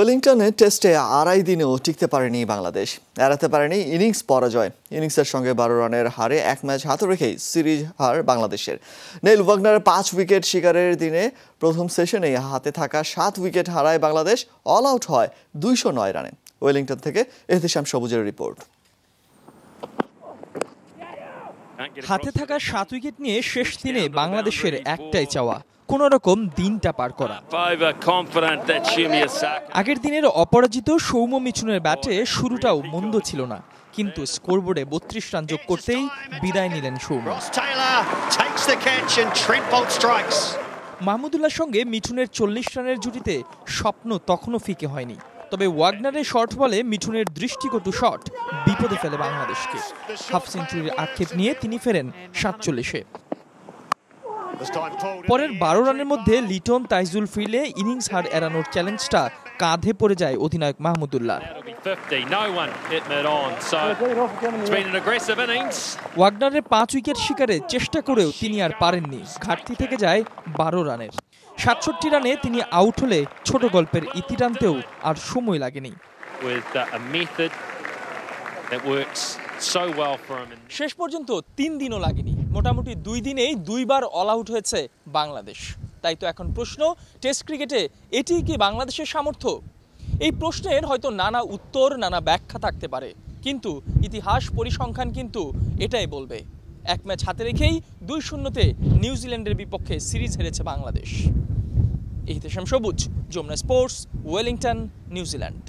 ওয়েলিংটনে টেস্টে আড়াই দিনেও টিকতে পারেনি বাংলাদেশ, এড়াতে পারেনি ইনিংস পরাজয়। ইনিংসের সঙ্গে 12 রানের হারে এক ম্যাচ হাতে রেখেই সিরিজ হার বাংলাদেশের। নেইল ওয়াগনারের 5 উইকেট শিকারের দিনে প্রথম সেশনেই হাতে থাকা 7 উইকেট হারায় বাংলাদেশ, অল আউট হয় 209 রানে। ওয়েলিংটন থেকে এহতেশাম সবুজের রিপোর্ট। হাতে থাকা 7 উইকেট নিয়ে শেষ দিনে বাংলাদেশের একটাই চাওয়া, কোন রকম দিনটা পার করা। আগের দিনের অপরাজিত সৌম্য মিঠুনের ব্যাটে শুরুটাও মন্দ ছিল না, কিন্তু স্কোরবোর্ডে 32 রান যোগ করতেই বিদায় নিলেন সৌম্য। মাহমুদুল্লাহর সঙ্গে মিঠুনের 40 রানের জুটিতে স্বপ্ন তখনও ফিকে হয়নি, তবে ওয়াগনারের শর্ট বলে মিঠুনের দৃষ্টিকটু শট বিপদে ফেলে বাংলাদেশকে। হাফ সেঞ্চুরির আক্ষেপ নিয়ে তিনি ফেরেন 47-এ। পরের 12 রানের মধ্যে লিটন তাইজুল ফিরলে ইনিংস হার এড়ানোর চ্যালেঞ্জটা কাঁধে পড়ে যায় অধিনায়ক মাহমুদুল্লাহ। ওয়াগনারের 5 উইকেট শিকারে চেষ্টা করেও তিনি আর পারেননি, ঘাটতি থেকে যায় 12 রানের। 67 রানে তিনি আউট হলে ছোট গল্পের ইতি টানতেও আর সময় লাগেনি। শেষ পর্যন্ত 3 দিনও লাগেনি, মোটামুটি 2 দিনেই 2 বার অল আউট হয়েছে বাংলাদেশ। তাই তো এখন প্রশ্ন, টেস্ট ক্রিকেটে এটি কি বাংলাদেশের সামর্থ্য? এই প্রশ্নের হয়তো নানা উত্তর, নানা ব্যাখ্যা থাকতে পারে, কিন্তু ইতিহাস পরিসংখ্যান কিন্তু এটাই বলবে, এক ম্যাচ হাতে রেখেই 2-0-তে নিউজিল্যান্ডের বিপক্ষে সিরিজ হেরেছে বাংলাদেশ। এহতেশাম সবুজ, যমুনা স্পোর্টস, ওয়েলিংটন, নিউজিল্যান্ড।